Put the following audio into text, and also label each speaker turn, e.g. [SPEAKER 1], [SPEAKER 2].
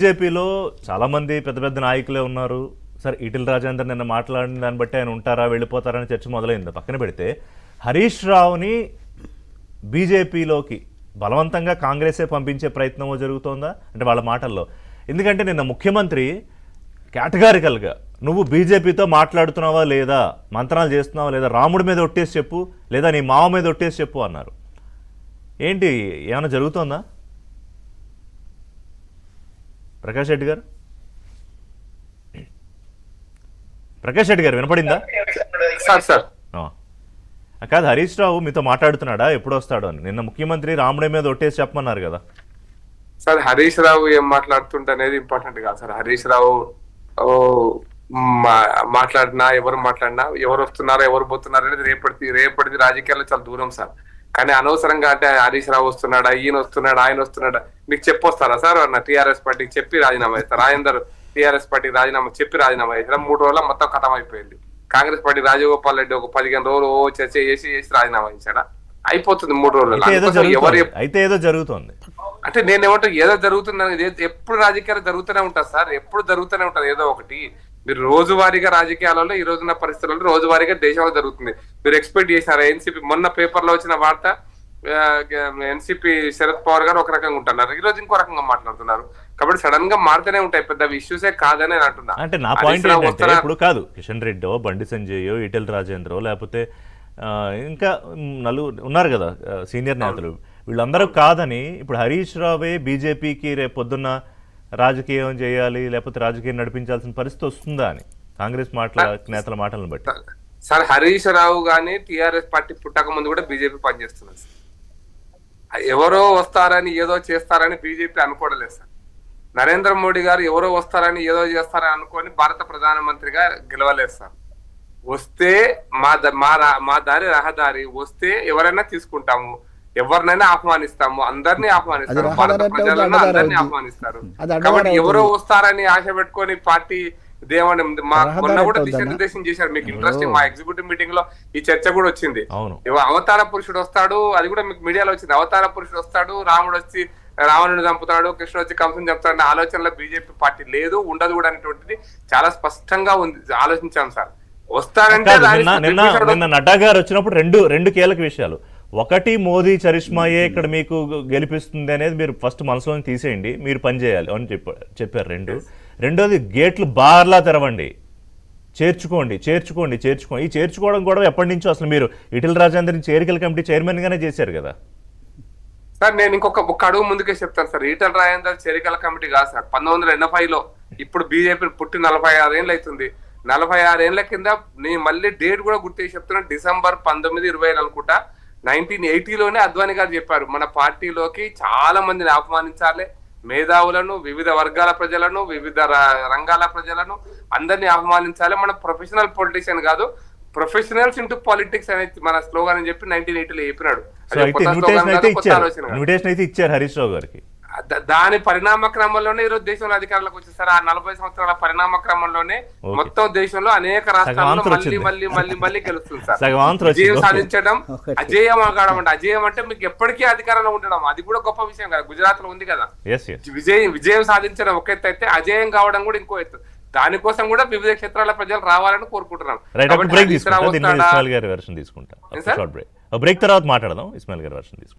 [SPEAKER 1] బీజేపీలో చాలా మంది పెద్ద పెద్ద నాయకులే ఉన్నారు. సరే ఈటెల రాజేందర్ నిన్న మాట్లాడిన దాన్ని బట్టి ఆయన ఉంటారా వెళ్ళిపోతారని చర్చ మొదలైంది. పక్కన పెడితే హరీష్ రావుని బీజేపీలోకి బలవంతంగా కాంగ్రెసే పంపించే ప్రయత్నమో జరుగుతోందా అంటే వాళ్ళ మాటల్లో? ఎందుకంటే నిన్న ముఖ్యమంత్రి కేటగారికల్గా నువ్వు బీజేపీతో మాట్లాడుతున్నావా లేదా, మంత్రాలు చేస్తున్నావా లేదా, రాముడి మీద ఒట్టేసి చెప్పు లేదా నీ మావ మీద ఒట్టేసి చెప్పు అన్నారు. ఏంటి ఏమైనా జరుగుతోందా? ప్రకాష్ రెడ్డి గారు, ప్రకాష్ రెడ్డి గారు వినపడిందా? కాదు, హరీష్ రావు మీతో మాట్లాడుతున్నాడా, ఎప్పుడు వస్తాడు అని? నిన్న ముఖ్యమంత్రి రాముడి మీద ఒట్టేసి చెప్పమన్నారు కదా
[SPEAKER 2] సార్. హరీష్ రావు ఏం మాట్లాడుతుంటే అనేది ఇంపార్టెంట్ కాదు సార్. హరీష్ రావు మాట్లాడినా ఎవరు మాట్లాడినా ఎవరు వస్తున్నారో ఎవరు పోతున్నారో అనేది రేపటిది రాజకీయాల్లో చాలా దూరం సార్. కానీ అనవసరంగా అంటే హరీష్ రావు వస్తున్నాడా, ఈయన వస్తున్నాడా, ఆయన వస్తున్నాడా మీకు చెప్పొస్తారా సార్? నా టీఆర్ఎస్ పార్టీకి చెప్పి రాజీనామా చేస్తారు. రాజేందర్ టీఆర్ఎస్ పార్టీకి రాజీనామా చెప్పి రాజీనామా చేశారు. 3 రోజుల్లో మొత్తం ఖతం అయిపోయింది. కాంగ్రెస్ పార్టీ రాజగోపాల్ రెడ్డి ఒక 15 రోజులు చర్చ చేసి రాజీనామా చేశాడా? అయిపోతుంది 3 రోజులు.
[SPEAKER 1] అయితే ఏదో జరుగుతుంది
[SPEAKER 2] అంటే నేనేమంటా ఏదో జరుగుతుంది. ఎప్పుడు రాజకీయాలు జరుగుతూనే ఉంటారు సార్, ఎప్పుడు జరుగుతూనే ఉంటది ఏదో ఒకటి. మీరు రోజువారీగా రాజకీయాలలో ఈ రోజున్న పరిస్థితుల్లో రోజువారీగా దేశంలో జరుగుతుంది. మీరు ఎక్స్పెక్ట్ చేసినారా? ఎన్సీపీ మొన్న పేపర్ లో వచ్చిన వార్త, ఎన్సీపీ శరద్ పవార్ గారు ఒక రకంగా ఉంటున్నారు, ఈ రోజు ఇంకో రకంగా మాట్లాడుతున్నారు. కాబట్టి సడన్ గా మారుతూనే ఉంటాయి, పెద్ద ఇష్యూసే కాదని అంటున్నా.
[SPEAKER 1] అంటే నా పాయింట్ ఏంటంటే ఇప్పుడు కాదు కిషన్ రెడ్డో, బండి సంజయో, ఈటెల రాజేంద్రో, లేకపోతే ఇంకా నలుగురు ఉన్నారు కదా సీనియర్ నేతలు, వీళ్ళందరూ కాదని ఇప్పుడు హరీష్ రావే బీజేపీకి రేపు పొద్దున్న రాజకీయం చేయాలి లేకపోతే రాజకీయం నడిపించాల్సిన పరిస్థితి వస్తుందా అని కాంగ్రెస్ నేతల మాటలను బట్టి?
[SPEAKER 2] సార్, హరీష్ రావు గానీ టీఆర్ఎస్ పార్టీ పుట్టక ముందు కూడా బీజేపీ పనిచేస్తున్నారు సార్. ఎవరో వస్తారని ఏదో చేస్తారని బీజేపీ అనుకోవడలేదు సార్. నరేంద్ర మోడీ గారు ఎవరో వస్తారని ఏదో చేస్తారని అనుకొని భారత ప్రధానమంత్రిగా గెలవలేదు సార్. వస్తే మా దారి రహదారి, వస్తే ఎవరైనా తీసుకుంటాము, ఎవరినైనా ఆహ్వానిస్తాము, అందరినీ ఆహ్వానిస్తారు, భారత ప్రజలను అందరినీ ఆహ్వానిస్తారు. కాబట్టి ఎవరో వస్తారని ఆశ పెట్టుకొని పార్టీ దేవని మొన్న కూడా దిశానిర్దేశం చేశారు. మీకు ఇంట్రెస్టింగ్, మా ఎగ్జిక్యూటివ్ మీటింగ్ లో ఈ చర్చ కూడా వచ్చింది. అవతార పురుషుడు వస్తాడు, అది కూడా మీకు మీడియాలో వచ్చింది. అవతార పురుషుడు వస్తాడు, రాముడు వచ్చి రావణుని చంపుతాడు, కృష్ణుడు వచ్చి కంసుని చంపుతాడు అనే ఆలోచనలో బీజేపీ పార్టీ లేదు, ఉండదు కూడా అనేటువంటిది చాలా స్పష్టంగా ఉంది. ఆలోచించాం సార్. వస్తారంటే
[SPEAKER 1] నిన్న నడ్డా గారు వచ్చినప్పుడు రెండు కీలక విషయాలు. ఒకటి, మోదీ చరిష్మాయే ఇక్కడ మీకు గెలిపిస్తుంది అనేది మీరు ఫస్ట్ మనసులో తీసేయండి, మీరు పని చేయాలి అని చెప్పారు. రెండోది, గేట్లు బార్లా తెరవండి, చేర్చుకోండి. ఈ చేర్చుకోవడం కూడా ఎప్పటి నుంచో అసలు మీరు ఈటెల రాజేందర్ని చేరికల కమిటీ చైర్మన్ గానే చేశారు కదా
[SPEAKER 2] సార్. నేను ఒక్క అడుగు ముందుకే చెప్తాను సార్. ఈటెల రాజేందర్ చేరికల కమిటీ కాదు సార్. 1980లో ఇప్పుడు బీజేపీ పుట్టి 46 ఏళ్ళు అవుతుంది. 46 ఏళ్ల కింద నేను మళ్ళీ డేట్ కూడా గుర్తు చెప్తున్నా, డిసెంబర్ 1920 అనుకుంటా, 1980లోనే అద్వానీ గారు చెప్పారు, మన పార్టీలోకి చాలా మందిని ఆహ్వానించాలి, మేధావులను, వివిధ వర్గాల ప్రజలను, వివిధ రంగాల ప్రజలను అందరినీ ఆహ్వానించాలి. మన ప్రొఫెషనల్ పొలిటీషియన్ కాదు, ప్రొఫెషనల్స్ ఇంటూ పాలిటిక్స్ అనేది మన స్లోగన్ అని చెప్పి 1980లో చెప్పినాడు.
[SPEAKER 1] ఇన్విటేషన్ అయితే ఇచ్చారు హరీష్ రావు గారికి.
[SPEAKER 2] దాని పరిణామ క్రమంలోనే ఈరోజు దేశంలో అధికారంలోకి వచ్చేసారు. ఆ 40 సంవత్సరాల పరిణామ క్రమంలోనే మొత్తం దేశంలో అనేక రాష్ట్రాల్లో మళ్ళీ గెలుస్తుంది సార్. విజయం సాధించడం, అజేయం కావడం అంటే, అజేయం అంటే మీకు ఎప్పటికీ అధికారంలో ఉండడం, అది కూడా గొప్ప విషయం కదా. గుజరాత్ లో ఉంది కదా విజయం సాధించడం ఒక ఎత్తు అయితే, అజేయం కావడం కూడా ఇంకో ఎత్తు. దానికోసం కూడా వివిధ క్షేత్రాల ప్రజలు రావాలని కోరుకుంటున్నాం.
[SPEAKER 1] బ్రేక్ తర్వాత మాట్లాడదాం. ఇస్మాయిల్ గారి వెర్షన్ తీసుకుంటాం.